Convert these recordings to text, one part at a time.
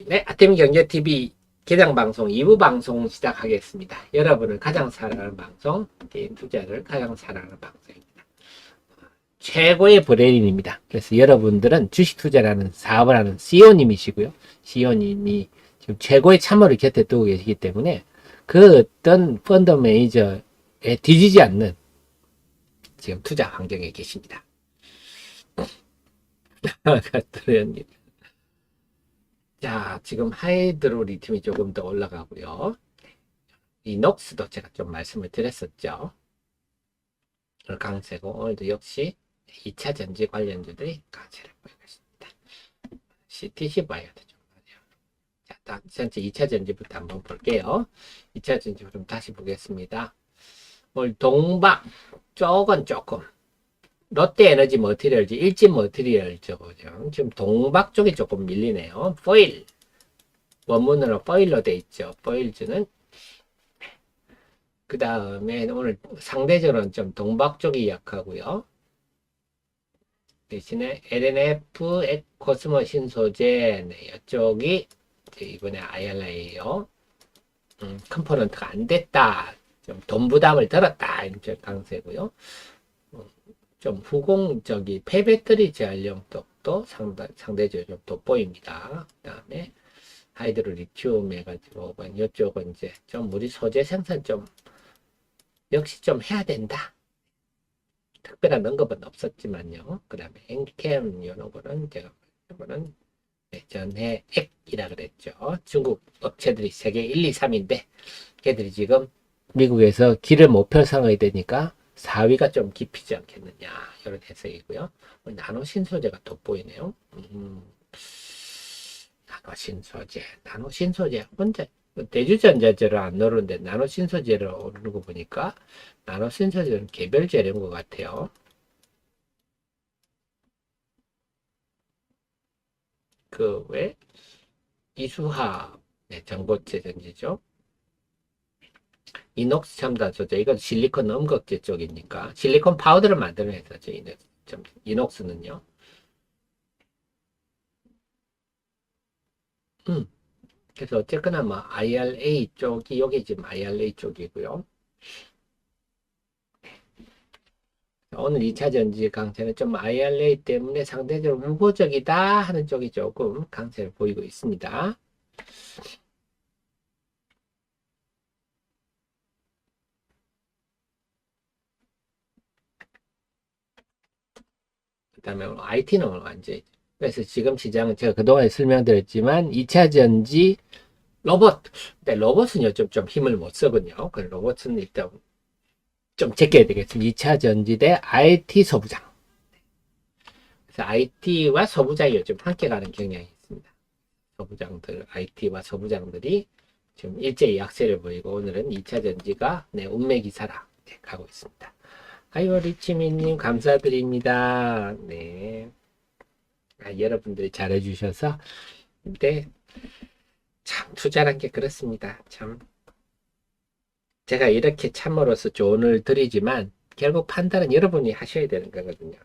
네, 아침경제TV 개장방송 2부 방송 시작하겠습니다. 여러분을 가장 사랑하는 방송, 개인 투자를 가장 사랑하는 방송입니다. 최고의 브레인입니다. 그래서 여러분들은 주식 투자라는 사업을 하는 CEO님이시고요. CEO님이 지금 최고의 참모를 곁에 두고 계시기 때문에 그 어떤 펀드 매니저에 뒤지지 않는 지금 투자 환경에 계십니다. 자, 지금 하이드로 리튬이 조금 더 올라가고요. 이녹스도 제가 좀 말씀을 드렸었죠. 오늘 강세고, 오늘도 역시 2차 전지 관련주들이 강세를 보이고 있습니다. CTC 봐야죠. 자, 전체 2차 전지부터 한번 볼게요. 2차 전지부터 좀 다시 보겠습니다. 오늘 동박 쪽은 조금 롯데에너지 머티리얼즈, 일진 머티리얼즈 지금 동박 쪽이 조금 밀리네요. 포일 원문으로 포일로 돼 있죠. 포일즈는 그 다음에 오늘 상대적으로는 좀 동박 쪽이 약하고요. 대신에 LNF 코스모 신소재 네, 이쪽이 이번에 IRA요. 컴포넌트가 안 됐다. 좀 돈 부담을 들었다. 이런 강세고요. 좀 후공적이 폐배터리 재활용 쪽도 상대적으로 좀 돋보입니다. 그 다음에 하이드로 리튬 해가지고 이쪽은 이제 좀 우리 소재 생산 좀 역시 좀 해야 된다. 특별한 언급은 없었지만요. 그 다음에 엔캠 이런 거는 제가 이거는 전해액이라 그랬죠. 중국 업체들이 세계 1, 2, 3인데 걔들이 지금 미국에서 길을 못 펴상어야 되니까 4위가 좀 깊이지 않겠느냐 이런 해석이고요. 나노 신소재가 돋보이네요. 나노 신소재 혼자 대주전자재를 안 넣는데 나노 신소재를 오르는 거 보니까 나노 신소재는 개별 재료인 것 같아요. 그 외 이수화 전고체 전지죠. 이녹스 첨단 소재 이건 실리콘 음극재 쪽이니까 실리콘 파우더를 만드는 회사죠. 이녹스는요. 그래서 어쨌거나 뭐 IRA 쪽이 여기 지금 IRA 쪽이고요. 오늘 2차 전지 강세는 좀 IRA 때문에 상대적으로 우호적이다 하는 쪽이 조금 강세를 보이고 있습니다. 그 다음에 IT는 완전히 그래서 지금 시장은 제가 그동안에 설명드렸지만 2차 전지 로봇 근데 로봇은 좀 힘을 못 쓰거든요. 그 로봇은 일단 좀 제껴야 되겠습니다. 2차 전지 대 IT 소부장. 그래서 IT와 소부장이 좀 함께 가는 경향이 있습니다. 소부장들, IT와 소부장들이 지금 일제히 약세를 보이고 오늘은 2차 전지가 운매 기사라 가고 있습니다. 아이고 리치미님 감사드립니다. 네, 여러분들이 잘해주셔서 네, 참 투자란 게 그렇습니다. 참 제가 이렇게 참으로서 조언을 드리지만 결국 판단은 여러분이 하셔야 되는 거거든요.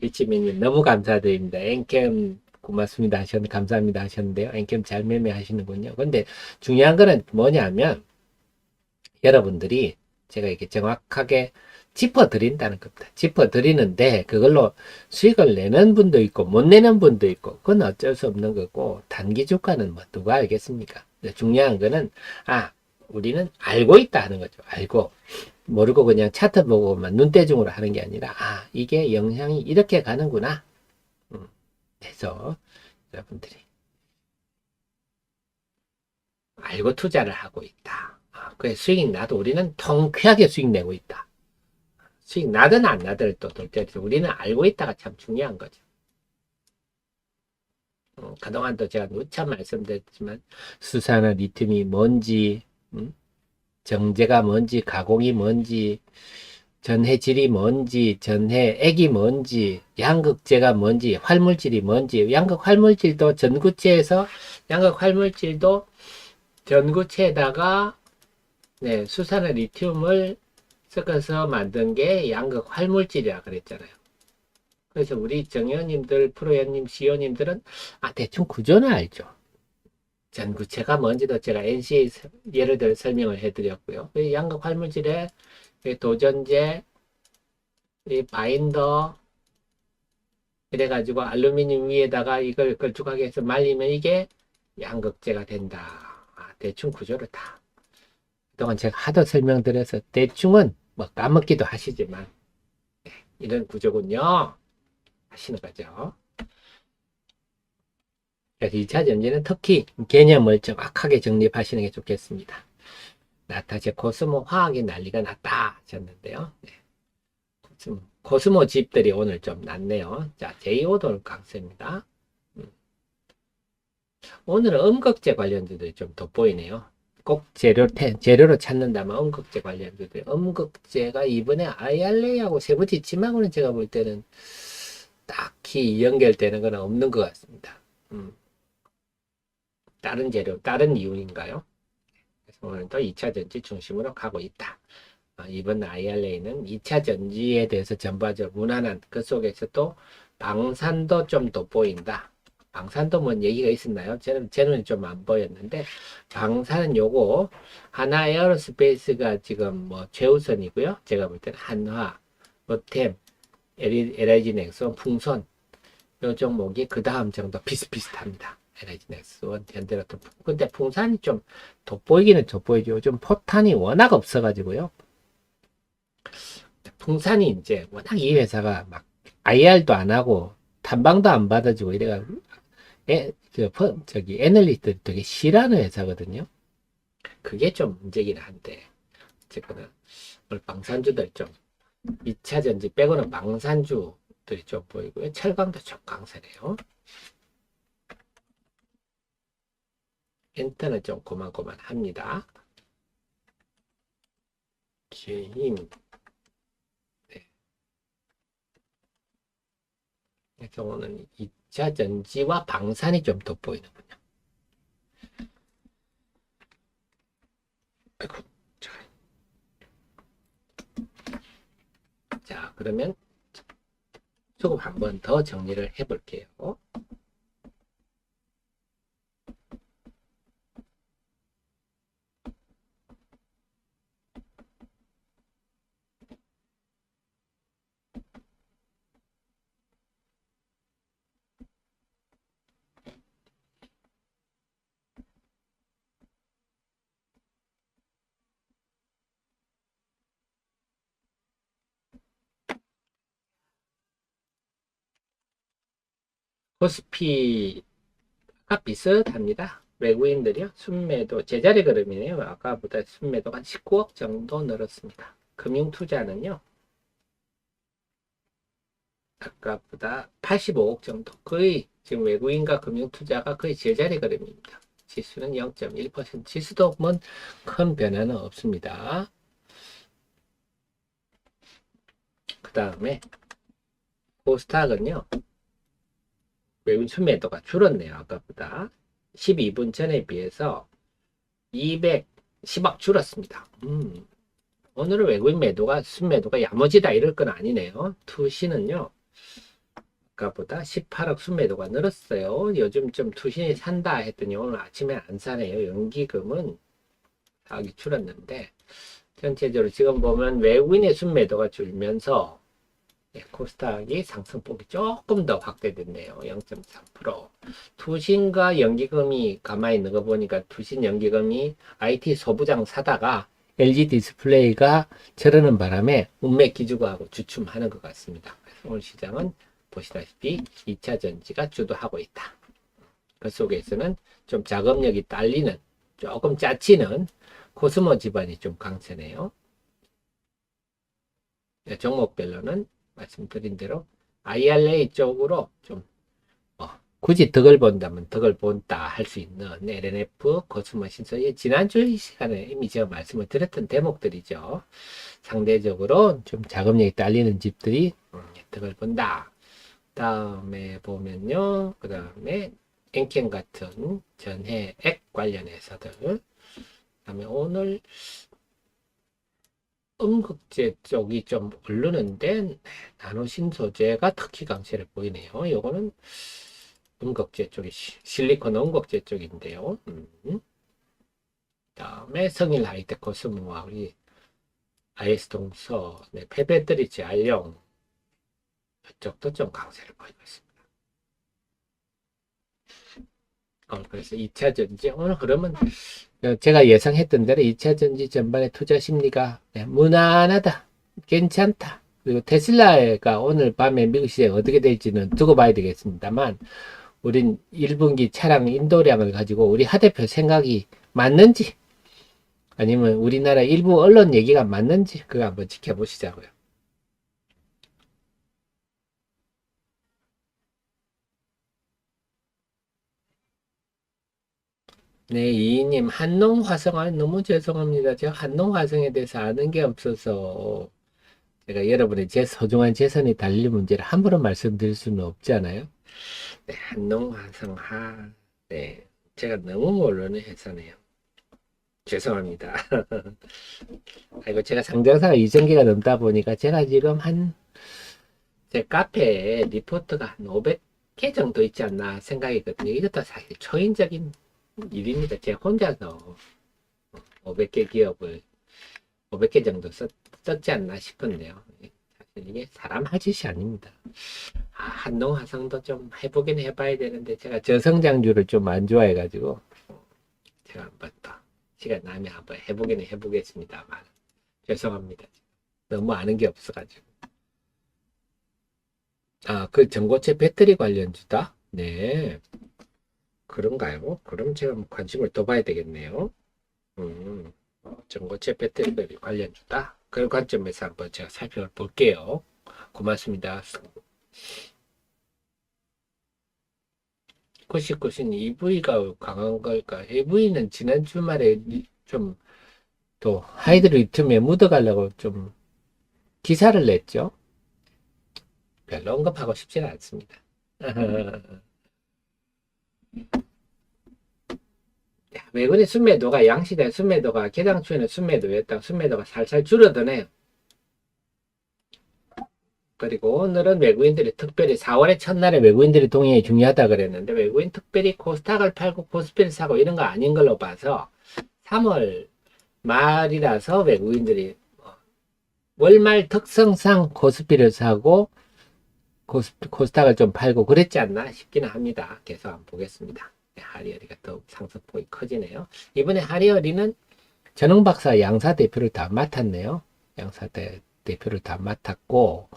리치미님 너무 감사드립니다. 엔캠 고맙습니다 하셨는데 감사합니다 하셨는데요. 엔캠 잘 매매하시는군요. 근데 중요한 거는 뭐냐면 여러분들이 제가 이렇게 정확하게 짚어드린다는 겁니다. 짚어드리는데 그걸로 수익을 내는 분도 있고 못 내는 분도 있고 그건 어쩔 수 없는 거고 단기 주가는 뭐 누가 알겠습니까? 중요한 거는 우리는 알고 있다 하는 거죠. 알고 모르고 그냥 차트 보고만 눈대중으로 하는 게 아니라 이게 영향이 이렇게 가는구나. 그래서 여러분들이 알고 투자를 하고 있다. 그래 수익 나도 우리는 통쾌하게 수익 내고 있다. 수익 나든 안 나든 또 둘째로 우리는 알고 있다가 참 중요한 거죠. 그동안도 제가 누차 말씀드렸지만 수산화 리튬이 뭔지 정제가 뭔지 가공이 뭔지 전해질이 뭔지 전해액이 뭔지 양극재가 뭔지 활물질이 뭔지 양극 활물질도 전구체에서 양극 활물질도 전구체에다가 수산화 리튬을 섞어서 만든 게 양극 활물질이라 그랬잖아요. 그래서 우리 정의원님들, 프로연님, 시연님들은 대충 구조는 알죠. 전구체가 뭔지도 제가 NCA 예를 들어 설명을 해드렸고요. 이 양극 활물질에 이 도전제, 이 바인더 이래가지고 알루미늄 위에다가 이걸 걸쭉하게 해서 말리면 이게 양극재가 된다. 대충 구조를 다. 그동안 제가 하도 설명드려서 대충은 뭐 까먹기도 하시지만 이런 구조군요. 하시는 거죠. 그래서 2차 전지는 특히 개념을 정확하게 정립하시는 게 좋겠습니다. 나타제 코스모 화학이 난리가 났다 하셨는데요. 네. 코스모 집들이 오늘 좀 났네요. 자, J5돌 강세입니다. 오늘은 음극재 관련주들이 좀 돋보이네요. 꼭 재료로 찾는다면 음극재 관련주들. 음극재가 이번에 IRA하고 세부 지침하고는 제가 볼 때는 딱히 연결되는 건 없는 것 같습니다. 다른 재료, 다른 이유인가요? 그래서 오늘도 2차 전지 중심으로 가고 있다. 이번 IRA는 2차 전지에 대해서 전반적으로 무난한 그 속에서 또 방산도 좀 돋보인다. 방산도 뭔 얘기가 있었나요? 저는 좀 안 보였는데 방산은 요거 하나 에어로스페이스가 지금 뭐 최우선이고요. 제가 볼 때는 한화, 로템, LIG 넥슨, 풍선 요 종목이 그 다음 정도 비슷비슷합니다. LIG 넥슨, 현대로템. 근데 풍산이 좀 돋보이기는 돋보이죠. 요즘 포탄이 워낙 없어가지고요. 풍산이 이제 워낙 이 회사가 막 IR도 안 하고 탐방도 안 받아주고 이래가 저기 애널리스트 되게 싫어하는 회사거든요. 그게 좀 문제긴 한데 어쨌거나 오늘 방산주들 좀 2차 전지 빼고는 방산주들이 좀 보이고요. 철강도 좀 강세네요. 엔터는 좀 고만고만합니다. 힘. 네. 그래서 오늘 2차 전지와 방산이 좀 돋보이는군요. 아이고, 자, 그러면 조금 한번 더 정리를 해볼게요. 코스피가 비슷합니다. 외국인들이요. 순매도 제자리 걸음이네요. 아까보다 순매도가 한 19억 정도 늘었습니다. 금융투자는요. 아까보다 85억 정도. 거의 지금 외국인과 금융투자가 거의 제자리 걸음입니다. 지수는 0.1%. 지수도 뭐 큰 변화는 없습니다. 그 다음에 코스닥은요. 외국인 순매도가 줄었네요. 아까보다 12분 전에 비해서 210억 줄었습니다. 오늘은 외국인 매도가 순매도가 야무지다 이럴 건 아니네요. 투신은요. 아까보다 18억 순매도가 늘었어요. 요즘 좀 투신이 산다 했더니 오늘 아침에 안 사네요. 연기금은 사기 줄었는데 전체적으로 지금 보면 외국인의 순매도가 줄면서 코스닥이 상승폭이 조금 더 확대됐네요. 0.3%. 투신과 연기금이 가만히 있는 거 보니까 투신 연기금이 IT 소부장 사다가 LG 디스플레이가 저러는 바람에 운맥 기주고하고 주춤하는 것 같습니다. 그래서 오늘 시장은 보시다시피 2차 전지가 주도하고 있다. 그 속에서는 좀 작업력이 딸리는 조금 짜치는 코스모 집안이 좀 강세네요. 종목별로는 말씀드린 대로 IRA 쪽으로 좀 굳이 덕을 본다면 덕을 본다 할 수 있는 LNF, 코스모 신소의 지난주 이 시간에 이미 제가 말씀을 드렸던 대목들이죠. 상대적으로 좀 자금력이 딸리는 집들이 덕을 본다. 다음에 보면요. 그 다음에 엔캠 같은 전해액 관련해서들. 그 다음에 오늘 음극재 쪽이 좀 오르는데 나노신 소재가 특히 강세를 보이네요. 요거는 음극재 쪽이 실리콘 음극재 쪽인데요. 다음에 성일 하이텍 코스모와 우리 IS 동서, 네, 폐배터리 재활용 이쪽도 좀 강세를 보이고 있습니다. 그래서 2차 전지 오늘 흐름은 제가 예상했던 대로 2차 전지 전반의 투자 심리가 무난하다, 괜찮다. 그리고 테슬라가 오늘 밤에 미국 시장에 어떻게 될지는 두고 봐야 되겠습니다만, 우린 1분기 차량 인도량을 가지고 우리 하 대표 생각이 맞는지, 아니면 우리나라 일부 언론 얘기가 맞는지, 그거 한번 지켜보시자고요. 네, 이인님, 한농화성, 너무 죄송합니다. 제가 한농화성에 대해서 아는 게 없어서, 제가 여러분의 제 소중한 재산이 달릴 문제를 함부로 말씀드릴 수는 없잖아요. 네, 한농화성하, 네, 제가 너무 모르는 회사네요. 죄송합니다. 아이고, 제가 상장사가 2,000개가 넘다 보니까 제가 지금 제 카페에 리포트가 한 500개 정도 있지 않나 생각이거든요. 이것도 사실 초인적인 일입니다. 제가 혼자서 500개 기업을 500개 정도 썼지 않나 싶은데요. 사실 이게 사람 할 짓이 아닙니다. 한농화성도 좀 해보긴 해봐야 되는데 제가 저성장주를 좀 안 좋아해가지고 제가 한번 더 시간 나면 한번 해보기는 해보겠습니다만 죄송합니다. 너무 아는 게 없어가지고. 그 전고체 배터리 관련주다? 네. 그런가요? 그럼 제가 관심을 더 봐야 되겠네요. 전고체 배터리 관련주다? 그 관점에서 한번 제가 살펴볼게요. 고맙습니다. 99신 EV가 강한 걸까? EV는 지난 주말에 좀 또 하이드로 리튬에 묻어가려고 좀 기사를 냈죠. 별로 언급하고 싶지는 않습니다. 외국인 순매도가 양시대 순매도가 개장주에는 순매도였다. 순매도가 살살 줄어드네요. 그리고 오늘은 외국인들이 특별히 4월의 첫날에 외국인들이 동행이 중요하다 그랬는데 외국인 특별히 코스닥을 팔고 코스피를 사고 이런 거 아닌 걸로 봐서 3월 말이라서 외국인들이 월말 특성상 코스피를 사고 코스닥을 좀 팔고 그랬지 않나 싶기는 합니다. 계속 한번 보겠습니다. 하리어리가 더욱 상승폭이 커지네요. 이번에 하리어리는 전흥박사 양사 대표를 다 맡았네요. 양사 대표를 다 맡았고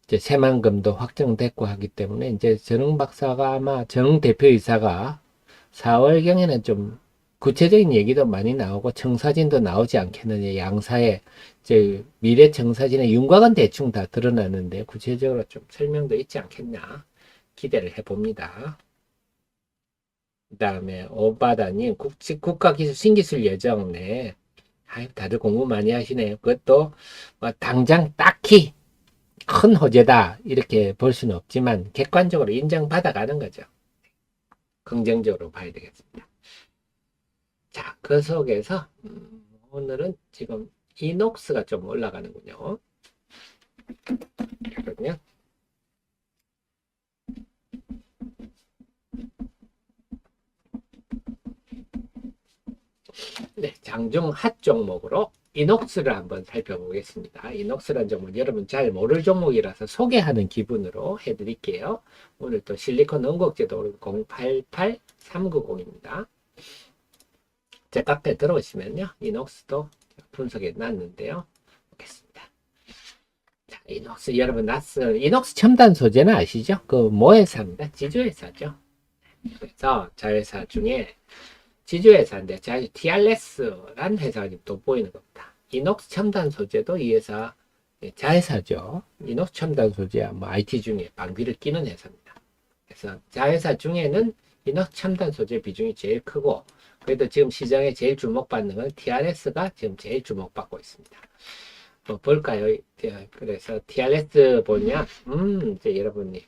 이제 새만금도 확정됐고 하기 때문에 이제 전흥박사가 아마 전흥 대표이사가 4월경에는 좀 구체적인 얘기도 많이 나오고 청사진도 나오지 않겠느냐. 양사의 이제 미래 청사진의 윤곽은 대충 다 드러나는데 구체적으로 좀 설명도 있지 않겠냐 기대를 해봅니다. 그 다음에 오바다님 국가기술 신기술 예정. 네. 다들 공부 많이 하시네요. 그것도 뭐 당장 딱히 큰 호재다 이렇게 볼 수는 없지만 객관적으로 인정받아가는 거죠. 긍정적으로 봐야 되겠습니다. 자, 그 속에서 오늘은 지금 이녹스가 좀 올라가는군요. 그러면 네, 장중 핫 종목으로 이녹스를 한번 살펴보겠습니다. 이녹스란 종목 여러분 잘 모를 종목이라서 소개하는 기분으로 해드릴게요. 오늘 또 실리콘 원곡제도 088390입니다. 제 카페 들어오시면요. 이녹스도 분석해 놨는데요. 보겠습니다. 자, 이녹스 여러분 이녹스 첨단 소재는 아시죠? 그 모회사입니다. 지주회사죠. 그래서 자회사 중에 지주회사인데 TRS라는 회사가 또 보이는 겁니다. 이녹스 첨단 소재도 이 회사 자회사죠. 이녹스 첨단 소재야 뭐 IT 중에 방비를 끼는 회사입니다. 그래서 자회사 중에는 이녹스 첨단 소재 비중이 제일 크고 그래도 지금 시장에 제일 주목받는 건 TRS가 지금 제일 주목받고 있습니다. 볼까요? 그래서 TRS 보냐? 이제 여러분이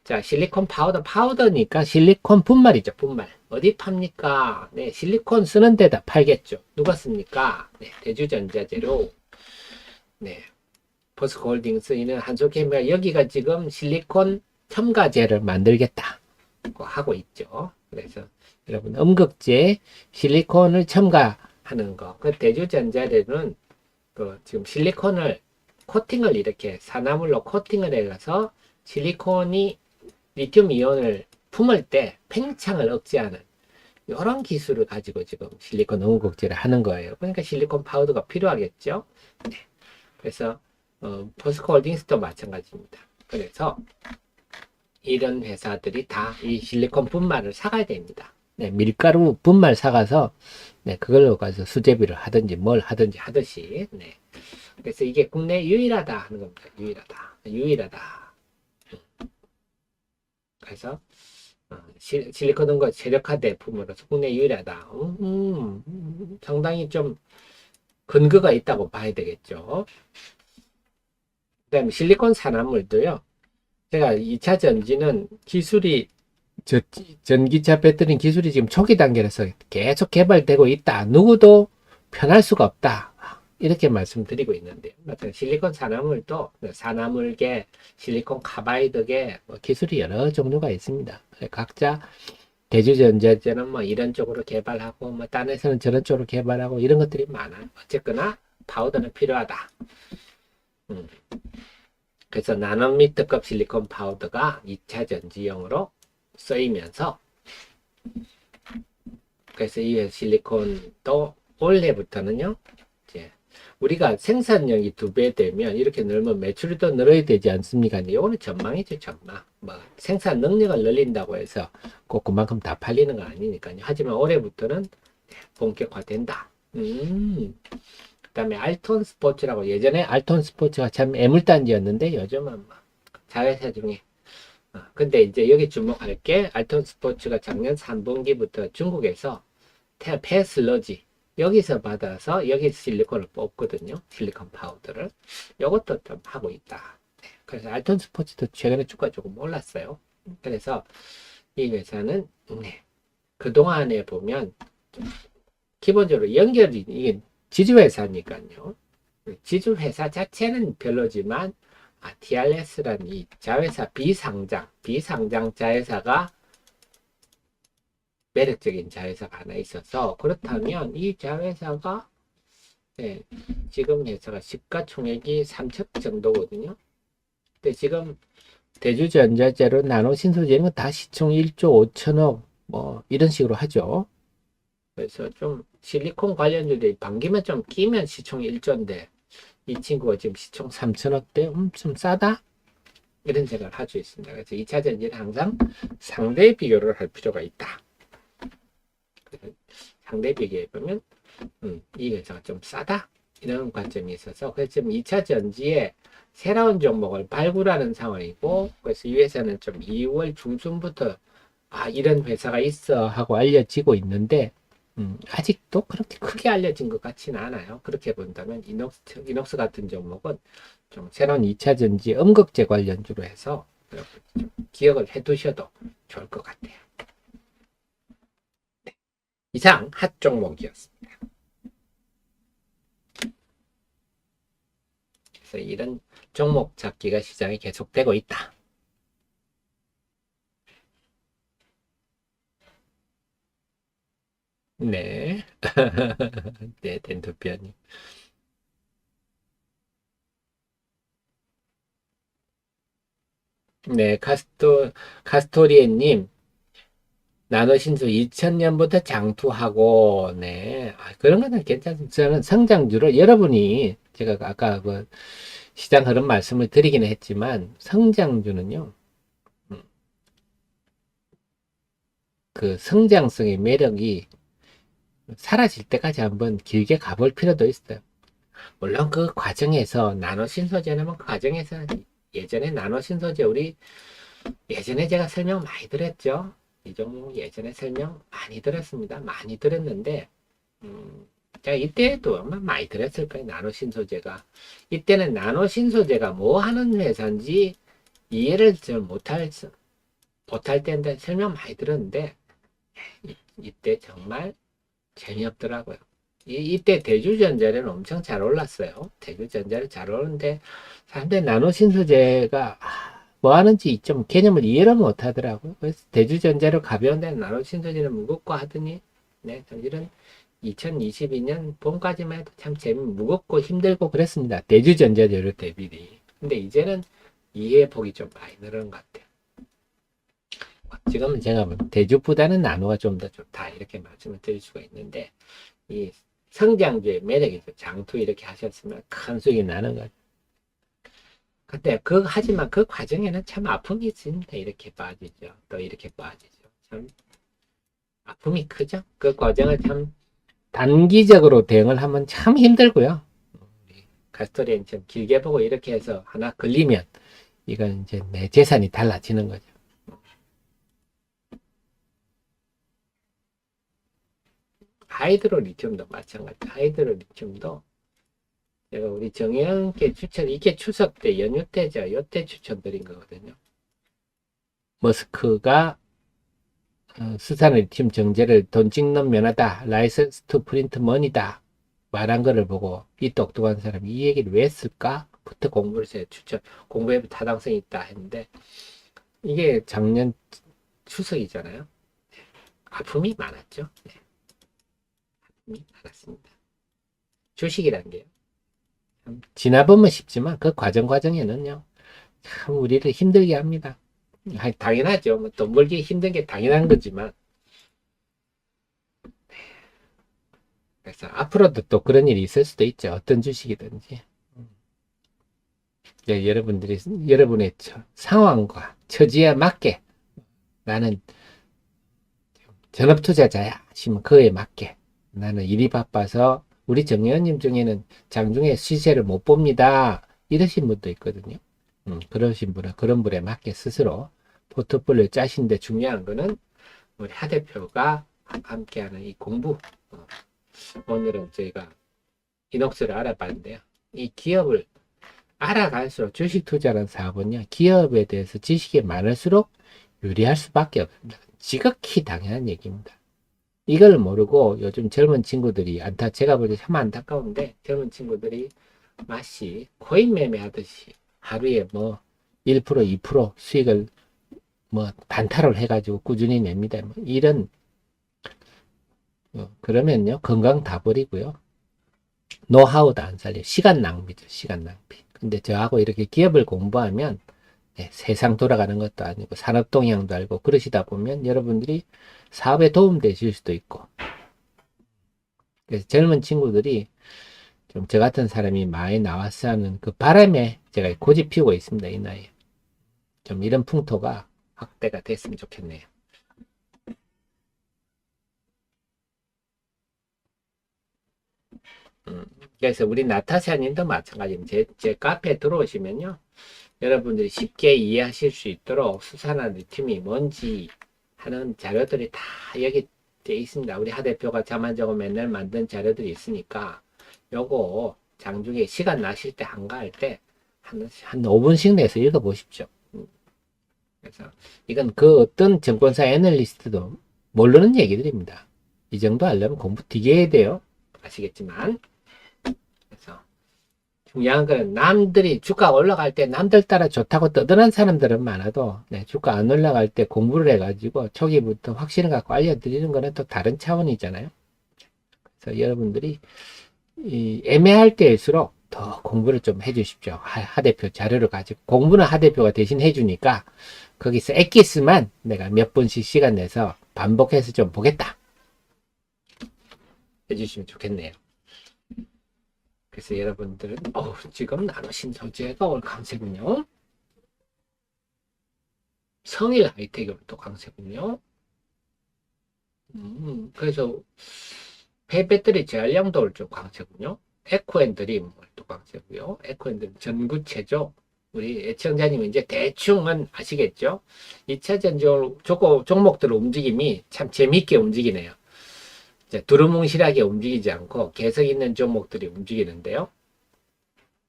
자 실리콘 파우더니까 실리콘 분말이죠. 분말 어디 팝니까? 네, 실리콘 쓰는 데다 팔겠죠. 누가 씁니까? 네, 대주전자재료 네. 포스코홀딩스는 한솔케미가 여기가 지금 실리콘 첨가제를 만들겠다 하고 있죠. 그래서 여러분 음극재 실리콘을 첨가하는 거. 그 대주전자에는 그 지금 실리콘을 코팅을 이렇게 산화물로 코팅을 해서 실리콘이 리튬 이온을 품을 때 팽창을 억제하는 이런 기술을 가지고 지금 실리콘 음극재를 하는 거예요. 그러니까 실리콘 파우더가 필요하겠죠. 네. 그래서 포스코홀딩스도 마찬가지입니다. 그래서 이런 회사들이 다 이 실리콘 분말을 사가야 됩니다. 네, 밀가루 분말 사가서 네, 그걸로 가서 수제비를 하든지 뭘 하든지 하듯이 네. 그래서 이게 국내 유일하다 하는 겁니다. 유일하다. 그래서 실리콘 은거 최적화 제품으로서 국내 유일하다. 상당히 좀 근거가 있다고 봐야 되겠죠. 그 다음에 실리콘 산화물도요. 제가 2차 전지는 기술이 전기차 배터리 기술이 지금 초기 단계라서 계속 개발되고 있다. 누구도 편할 수가 없다. 이렇게 말씀드리고 있는데요. 실리콘 산화물도 산화물계, 실리콘 카바이드계 기술이 여러 종류가 있습니다. 각자 대주전자제는 뭐 이런 쪽으로 개발하고 뭐 딴 회사는 저런 쪽으로 개발하고 이런 것들이 많아요. 어쨌거나 파우더는 필요하다. 그래서 나노미터급 실리콘 파우더가 2차 전지용으로 쓰이면서 그래서 이 실리콘도 올해부터는요. 이제 우리가 생산량이 2배 되면 이렇게 늘면 매출도 늘어야 되지 않습니까? 이거는 전망이죠, 전망. 뭐 생산 능력을 늘린다고 해서 꼭 그만큼 다 팔리는 건 아니니까요. 하지만 올해부터는 본격화된다. 그다음에 알톤 스포츠라고 예전에 알톤 스포츠가 참 애물단지였는데 요즘은 뭐 자회사 중에 근데 이제 여기 주목할 게 알톤 스포츠가 작년 3분기부터 중국에서 페슬러지 여기서 받아서 여기 실리콘을 뽑거든요. 실리콘 파우더를 이것도 좀 하고 있다. 그래서 알톤 스포츠도 최근에 주가 조금 올랐어요. 그래서 이 회사는 그동안에 보면 기본적으로 연결이 이게 지주회사니까요. 지주회사 자체는 별로지만 TRS라는 이 자회사 비상장 자회사가 매력적인 자회사가 하나 있어서 그렇다면 이 자회사가 지금 회사가 시가총액이 3천 정도거든요. 근데 지금 대주전자재로 나노신소재는 다 시총 1조 5천억 뭐 이런 식으로 하죠. 그래서 좀 실리콘 관련주들이 반기면 좀 끼면 시총 1조인데 이 친구가 지금 시총 3천억대 좀 싸다? 이런 생각을 할 수 있습니다. 그래서 2차 전지는 항상 상대 비교를 할 필요가 있다. 상대 비교해 보면 이 회사가 좀 싸다? 이런 관점이 있어서 그래서 지금 2차 전지에 새로운 종목을 발굴하는 상황이고 그래서 이 회사는 좀 2월 중순부터 이런 회사가 있어 하고 알려지고 있는데 아직도 그렇게 크게 알려진 것 같지는 않아요. 그렇게 본다면 이녹스 같은 종목은 좀 새로운 2차 전지 음극재 관련주로 해서 좀 기억을 해 두셔도 좋을 것 같아요. 네. 이상 핫 종목이었습니다. 그래서 이런 종목 잡기가 시장에 계속되고 있다. 네. 네, 덴토피아님. 네, 카스토리에님, 나노신수 2000년부터 장투하고, 네. 그런 거는 괜찮습니다. 저는 성장주를 여러분이, 제가 아까 그 시장 흐름 말씀을 드리기는 했지만, 성장주는요, 그 성장성의 매력이 사라질 때까지 한번 길게 가볼 필요도 있어요. 물론 그 과정에서 나노신소재는 뭐 그 과정에서 예전에 나노신소재 우리 예전에 제가 설명 많이 드렸죠. 이 종목 예전에 설명 많이 드렸습니다. 많이 드렸는데 제가 이때도 아마 많이 드렸을 거예요. 나노신소재가 이때는 나노신소재가 뭐 하는 회사인지 이해를 좀 못할 때인데 설명 많이 들었는데 이때 정말 재미없더라고요. 이때 대주전자는 엄청 잘 올랐어요. 대주전자는 잘 오르는데 사람들이 나노신소재가 뭐 하는지 좀 개념을 이해를 못 하더라고요. 그래서 대주전자를 가벼운데 나노신소재는 무겁고 하더니 네, 이런 2022년 봄까지만 해도 참 무겁고 힘들고 그랬습니다. 대주전자재료 대비리. 근데 이제는 이해폭이 좀 많이 늘은 것 같아요. 지금은 제가 대주보다는 나노가 좀 더 좋다 이렇게 말씀을 드릴 수가 있는데 이 성장주의 매력이죠. 장투 이렇게 하셨으면 큰 수익이 나는 거죠. 근데 하지만 그 과정에는 참 아픔이 있습니다. 이렇게 빠지죠. 또 이렇게 빠지죠. 참 아픔이 크죠. 그 과정을 참 단기적으로 대응을 하면 참 힘들고요. 가스토리엔 좀 길게 보고 이렇게 해서 하나 걸리면 이건 이제 내 재산이 달라지는 거죠. 하이드로 리튬도 마찬가지. 하이드로 리튬도 제가 우리 정영께 추천, 이게 추석 때 연휴 때죠. 요때 추천드린 거거든요. 머스크가 수산 리튬 정제를 돈 찍는 면허다. 라이센스 투 프린트 머니다. 말한 거를 보고 이 똑똑한 사람이 이 얘기를 왜 했을까? 부터 공부를 해서 공부해 타당성이 있다 했는데 이게 작년 추석이잖아요. 아픔이 많았죠. 네. 아픔이 많았습니다. 주식이란 게요. 지나보면 쉽지만 그 과정에는요. 참 우리를 힘들게 합니다. 당연하죠. 뭐돈 벌기 힘든 게 당연한 거지만 그래서 앞으로도 또 그런 일이 있을 수도 있죠. 어떤 주식이든지. 네, 여러분의 상황과 처지에 맞게 나는 전업 투자자야 하시면 그에 맞게 나는 일이 바빠서 우리 정의원님 중에는 장중에 시세를 못 봅니다. 이러신 분도 있거든요. 그러신 분은 그런 분에 맞게 스스로 포트폴리오 짜시는데 중요한 거는 우리 하 대표가 함께하는 이 공부. 오늘은 저희가 이녹스를 알아봤는데요. 이 기업을 알아갈수록 주식 투자라는 사업은요, 기업에 대해서 지식이 많을수록 유리할 수밖에 없습니다. 지극히 당연한 얘기입니다. 이걸 모르고 요즘 젊은 친구들이 제가 볼 때 참 안타까운데 젊은 친구들이 마치 코인 매매하듯이 하루에 뭐 1%, 2% 수익을 뭐 단타를 해가지고 꾸준히 냅니다. 뭐 이런 그러면요 건강 다 버리고요 노하우도 안 살려 시간 낭비죠. 시간 낭비. 근데 저하고 이렇게 기업을 공부하면 네, 세상 돌아가는 것도 아니고 산업 동향도 알고 그러시다 보면 여러분들이 사업에 도움 되실 수도 있고 그래서 젊은 친구들이 좀 저 같은 사람이 많이 나왔어 하는 그 바람에 제가 고집 피우고 있습니다. 이 나이에. 좀 이런 풍토가 확대가 됐으면 좋겠네요. 그래서 우리 나타샤 님도 마찬가지입니다. 제 카페에 들어오시면요. 여러분들이 쉽게 이해하실 수 있도록 수산화 리튬이 뭔지 하는 자료들이 다 여기 돼 있습니다. 우리 하 대표가 자만적으로 맨날 만든 자료들이 있으니까 요거 장중에 시간 나실 때 한가할 때 한 5분씩 내서 읽어보십시오. 그래서 이건 그 어떤 증권사 애널리스트도 모르는 얘기들입니다. 이 정도 하려면 공부 되게 해야 돼요. 아시겠지만. 그래서 중요한 건 남들이 주가가 올라갈 때 남들 따라 좋다고 떠드는 사람들은 많아도 네, 주가 안 올라갈 때 공부를 해가지고 초기부터 확신을 갖고 알려드리는 거는 또 다른 차원이잖아요. 그래서 여러분들이 애매할 때일수록 더 공부를 좀 해주십시오. 하 대표 자료를 가지고 공부는 하 대표가 대신 해주니까 거기서 엑기스만 내가 몇 분씩 시간 내서 반복해서 좀 보겠다 해주시면 좋겠네요. 그래서 여러분들은 지금 나누신 소재가 올 강세군요. 성일 하이텍이 또 강세군요. 그래서 폐배터리 재활용도 올 좀 강세군요. 에코앤드림 또 강세고요. 에코앤드림 전구체죠. 우리 애청자님 이제 대충은 아시겠죠? 2차 전지 종목들 움직임이 참 재밌게 움직이네요. 두루뭉실하게 움직이지 않고 개성 있는 종목들이 움직이는데요.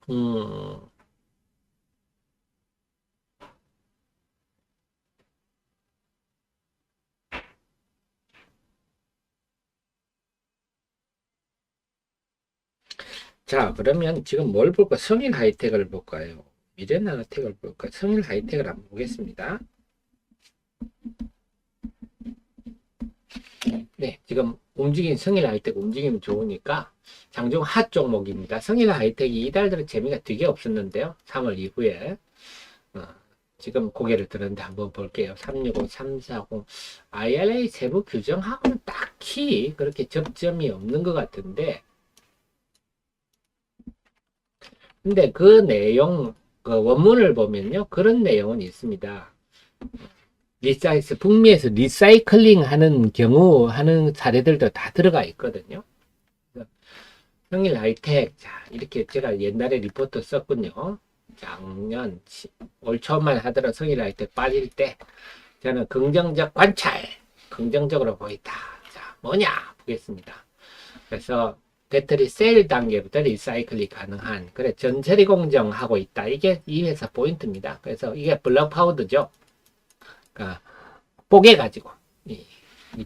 음, 자, 그러면 지금 뭘 볼까? 성일 하이텍을 볼까요? 미래나노텍을 볼까? 성일 하이텍을 한번 보겠습니다. 네, 지금 움직임, 성일 하이텍 움직임이 좋으니까 장중 핫 종목입니다. 성일 하이텍이 이달 들어 재미가 되게 없었는데요. 3월 이후에. 어, 지금 고개를 들었는데 한번 볼게요. 365, 340. IRA 세부 규정하고는 딱히 그렇게 접점이 없는 것 같은데, 근데 그 내용, 그 원문을 보면요. 그런 내용은 있습니다. 북미에서 리사이클링 하는 경우, 하는 사례들도 다 들어가 있거든요. 성일 하이텍. 자, 이렇게 제가 옛날에 리포트 썼군요. 작년, 올 초만 하더라도 성일 하이텍 빠질 때, 저는 긍정적 관찰, 긍정적으로 보인다. 자, 뭐냐? 보겠습니다. 그래서 배터리 셀 단계부터 리사이클이 가능한, 그래, 전처리 공정하고 있다. 이게 이 회사 포인트입니다. 그래서 이게 블럭 파우더죠. 그러니까 뽀개 가지고 이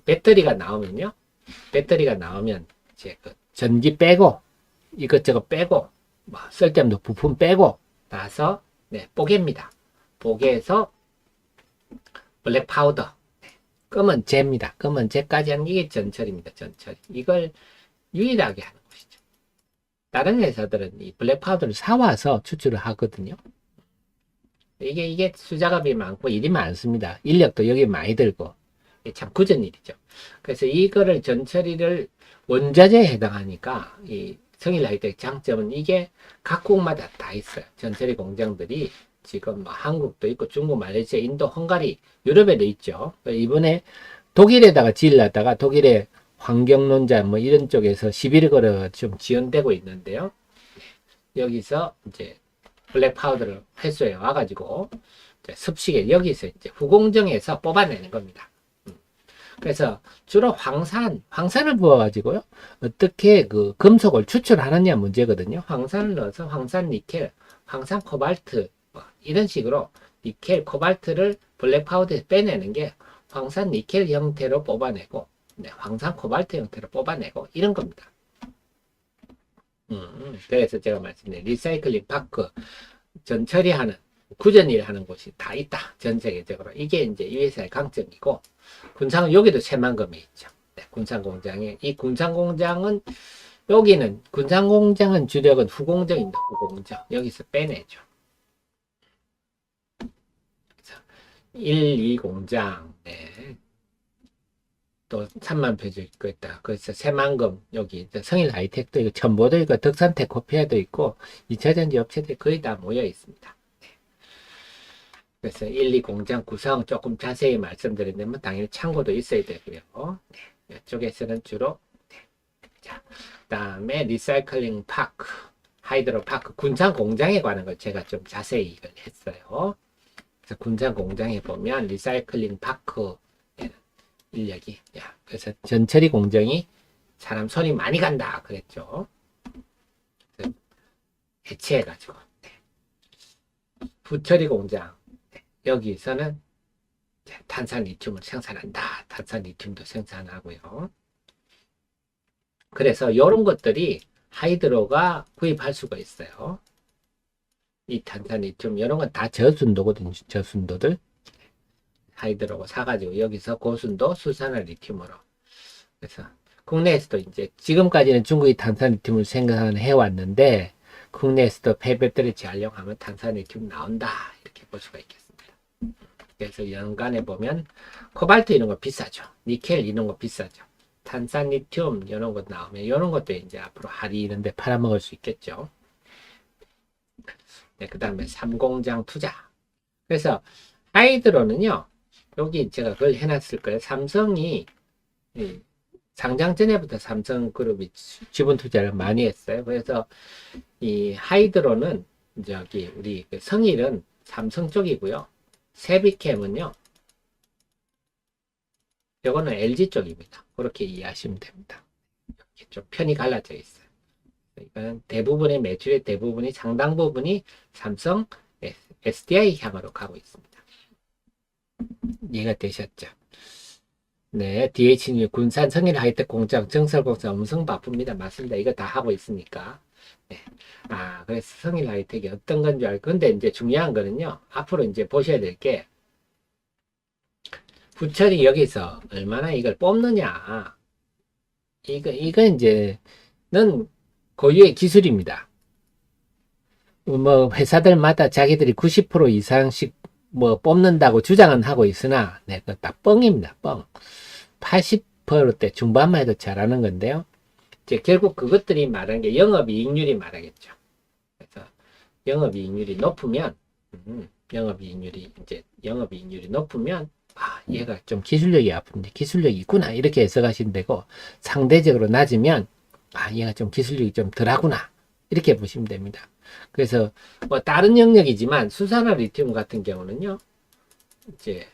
배터리가 나오면요. 배터리가 나오면 이제 그 전기 빼고 이것저것 빼고 뭐 쓸데없는 부품 빼고 나서 네, 뽀개입니다. 뽀개에서 블랙 파우더, 검은 재입니다. 검은 재까지 하는 이게 전처리입니다. 전처리. 이걸 유일하게 하는 것이죠. 다른 회사들은 이 블랙 파우더를 사와서 추출을 하거든요. 이게 수작업이 많고 일이 많습니다. 인력도 여기 많이 들고 참 굳은 일이죠. 그래서 이거를 전처리를 원자재에 해당하니까 이 성일 하이텍 장점은 이게 각국마다 다 있어요. 전처리 공장들이 지금 뭐 한국도 있고 중국, 말레이시아, 인도, 헝가리, 유럽에도 있죠. 이번에 독일에다가 지으려다가 독일의 환경론자 뭐 이런 쪽에서 시비를 걸어 좀 지연되고 있는데요. 여기서 이제 블랙 파우더를 회수해 와가지고 습식에 여기서 이제 후공정에서 뽑아내는 겁니다. 그래서 주로 황산을 부어가지고요. 어떻게 그 금속을 추출하느냐 문제거든요. 황산을 넣어서 황산 니켈, 황산 코발트 뭐 이런 식으로 니켈, 코발트를 블랙 파우더에서 빼내는 게 황산 니켈 형태로 뽑아내고, 네, 황산 코발트 형태로 뽑아내고 이런 겁니다. 그래서 제가 말씀드린 리사이클링 파크, 전처리하는, 구전일 하는 곳이 다 있다. 전 세계적으로. 이게 이제 이 회사의 강점이고, 군산, 여기도 새만금에 있죠. 네, 군산공장에. 이 군산공장은, 여기는, 군산공장은 주력은 후공정입니다. 후공정. 여기서 빼내죠. 그래서 1, 2공장, 네. 또 3만 표도 있고 있다. 그래서 새만금, 여기 성일 하이텍도 있고, 첨보도 있고, 덕산텍 코피아도 있고, 2차전지 업체들이 거의 다 모여 있습니다. 네. 그래서 1, 2 공장 구성 조금 자세히 말씀드리려면 당연히 창고도 있어야 되고요. 네. 이쪽에서는 주로, 네. 자, 그 다음에 리사이클링 파크, 하이드로 파크, 군산 공장에 관한 걸 제가 좀 자세히 이걸 했어요. 그래서 군산 공장에 보면 리사이클링 파크, 인력이. 야, 그래서 전처리 공정이 사람 손이 많이 간다 그랬죠. 해체해가지고. 네. 부처리 공장. 네. 여기서는 탄산 리튬을 생산한다. 탄산 리튬도 생산하고요. 그래서 이런 것들이 하이드로가 구입할 수가 있어요. 이 탄산 리튬 이런 건 다 저순도거든요. 저순도들. 하이드로고 사가지고 여기서 고순도 수산화 리튬으로. 그래서 국내에서도 이제 지금까지는 중국이 탄산 리튬을 생산해 왔는데 국내에서도 폐배터리 재활용하면 탄산 리튬 나온다 이렇게 볼 수가 있겠습니다. 그래서 연간에 보면 코발트 이런 거 비싸죠. 니켈 이런 거 비싸죠. 탄산 리튬 이런 거 나오면 이런 것도 이제 앞으로 할인 이런 데 팔아먹을 수 있겠죠. 네, 그 다음에 3공장 투자. 그래서 하이드로는요. 여기 제가 그걸 해놨을 거예요. 삼성이 상장 전에부터 삼성그룹이 지분 투자를 많이 했어요. 그래서 이 하이드로는 저기 우리 성일은 삼성 쪽이고요. 세비캠은요. 이거는 LG 쪽입니다. 그렇게 이해하시면 됩니다. 이렇게 좀 편이 갈라져 있어요. 이거는 대부분의 매출의 대부분이 상당 부분이 삼성 SDI 향으로 가고 있습니다. 이해가 되셨죠? 네, DH님 군산 성일 하이텍 공장, 정설 공장 엄청 바쁩니다. 맞습니다. 이거 다 하고 있으니까. 네. 그래서 성일 하이텍이 어떤 건 줄 알고. 근데 이제 중요한 거는요. 앞으로 이제 보셔야 될 게, 부천이 여기서 얼마나 이걸 뽑느냐. 이거 이제는 고유의 기술입니다. 뭐 회사들마다 자기들이 90% 이상씩 뭐 뽑는다고 주장은 하고 있으나 네, 그거 다 뻥입니다. 뻥. 80%대 중반만 해도 잘하는 건데요. 이제 결국 그것들이 말하는 게 영업이익률이 말하겠죠. 그래서 영업이익률이 높으면 영업이익률이 높으면 얘가 좀 기술력이 아픈데 기술력이 있구나 이렇게 해석하시면 되고, 상대적으로 낮으면 얘가 좀 기술력이 좀 덜하구나 이렇게 보시면 됩니다. 그래서 뭐 다른 영역이지만 수산화 리튬 같은 경우는요, 이제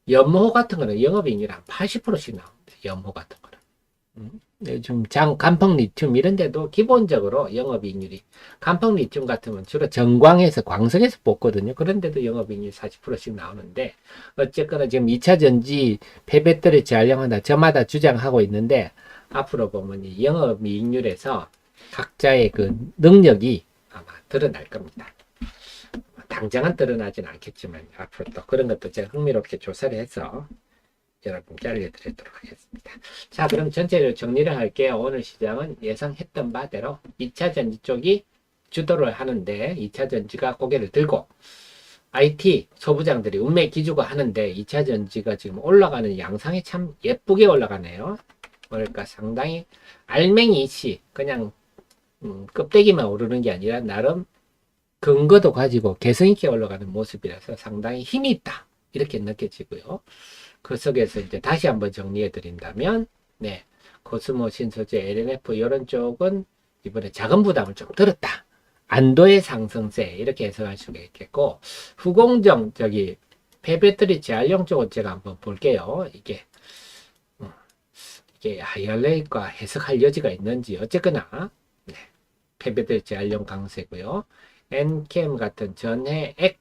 연모 같은 거는 영업이익률 한 80%씩 나옵니다. 연모 같은 거는. 좀 간펑 리튬 이런 데도 기본적으로 영업이익률이, 간펑 리튬 같으면 주로 전광에서 광석에서 뽑거든요. 그런데도 영업이익률 40%씩 나오는데, 어쨌거나 지금 2차 전지 폐배터리 재활용한다 저마다 주장하고 있는데, 앞으로 보면 이 영업이익률에서 각자의 그 능력이 아마 드러날 겁니다. 당장은 드러나진 않겠지만 앞으로 또 그런 것도 제가 흥미롭게 조사를 해서 여러분께 알려드리도록 하겠습니다. 자, 그럼 전체를 정리를 할게요. 오늘 시장은 예상했던 바대로 2차 전지 쪽이 주도를 하는데, 2차 전지가 고개를 들고 IT 소부장들이 운매 기주고 하는데, 2차 전지가 지금 올라가는 양상이 참 예쁘게 올라가네요. 그러니까 상당히 알맹이시 그냥 껍데기만 오르는 게 아니라 나름 근거도 가지고 개성 있게 올라가는 모습이라서 상당히 힘이 있다 이렇게 느껴지고요. 그 속에서 이제 다시 한번 정리해 드린다면, 네, 코스모, 신소재, LNF 이런 쪽은 이번에 작은 부담을 좀 들었다. 안도의 상승세 이렇게 해석할 수가 있겠고, 후공정 폐배터리 재활용 쪽은 제가 한번 볼게요. 이게 하이알레이과 해석할 여지가 있는지. 어쨌거나 네, 폐배터리 재활용 강세고요. 엔캠 같은 전해액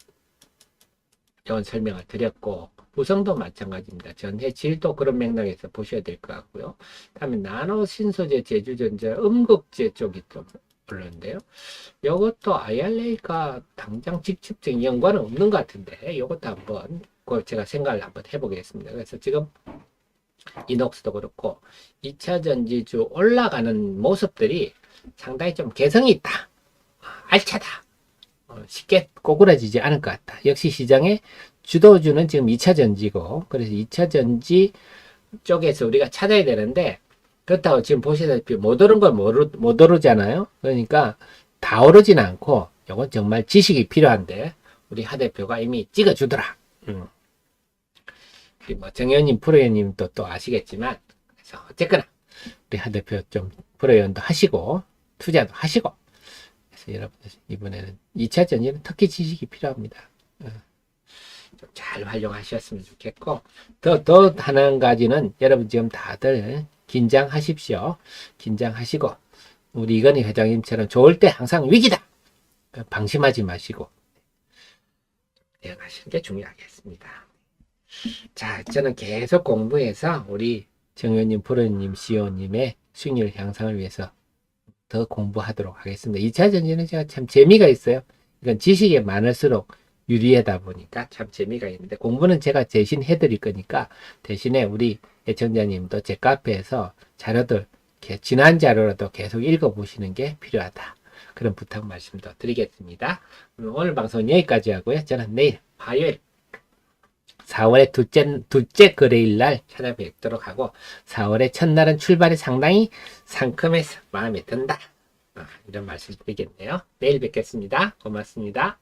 이런 설명을 드렸고, 구성도 마찬가지입니다. 전해질도 그런 맥락에서 보셔야 될 것 같고요. 다음에 나노 신소재, 제주전자, 음극재 쪽이 좀 올랐는데요. 이것도 IRA가 당장 직접적인 연관은 없는 것 같은데, 이것도 한번 제가 생각을 한번 해보겠습니다. 그래서 지금 이녹스도 그렇고 2차 전지주 올라가는 모습들이 상당히 좀 개성이 있다. 알차다. 쉽게 꼬꾸라지지 않을 것 같다. 역시 시장의 주도주는 지금 2차 전지고, 그래서 2차 전지 쪽에서 우리가 찾아야 되는데, 그렇다고 지금 보시다시피 못 오른 걸 못 오르잖아요. 그러니까 다 오르진 않고, 이건 정말 지식이 필요한데 우리 하 대표가 이미 찍어주더라. 뭐 정의원님, 프로의원님도 또 아시겠지만, 그래서 어쨌거나 우리 하 대표 좀 프로의원도 하시고 투자도 하시고, 그래서 여러분들 이번에는 2차 전지는 특히 지식이 필요합니다. 좀 잘 활용하셨으면 좋겠고, 더 한 가지는 여러분 지금 다들 긴장하십시오. 긴장하시고, 우리 이건희 회장님처럼 좋을 때 항상 위기다. 방심하지 마시고 대응하시는 게 중요하겠습니다. 자, 저는 계속 공부해서 우리 정의원님, 프로님, CEO님의 수익률 향상을 위해서 더 공부하도록 하겠습니다. 2차 전지는 제가 참 재미가 있어요. 이건 지식이 많을수록 유리하다 보니까 참 재미가 있는데, 공부는 제가 대신 해드릴 거니까 대신에 우리 애청자님도 제 카페에서 자료들, 지난 자료라도 계속 읽어보시는 게 필요하다. 그런 부탁 말씀도 드리겠습니다. 오늘 방송은 여기까지 하고요. 저는 내일 화요일 4월의 둘째 거래일 날 찾아뵙도록 하고, 4월의 첫날은 출발이 상당히 상큼해서 마음에 든다. 이런 말씀 드리겠네요. 내일 뵙겠습니다. 고맙습니다.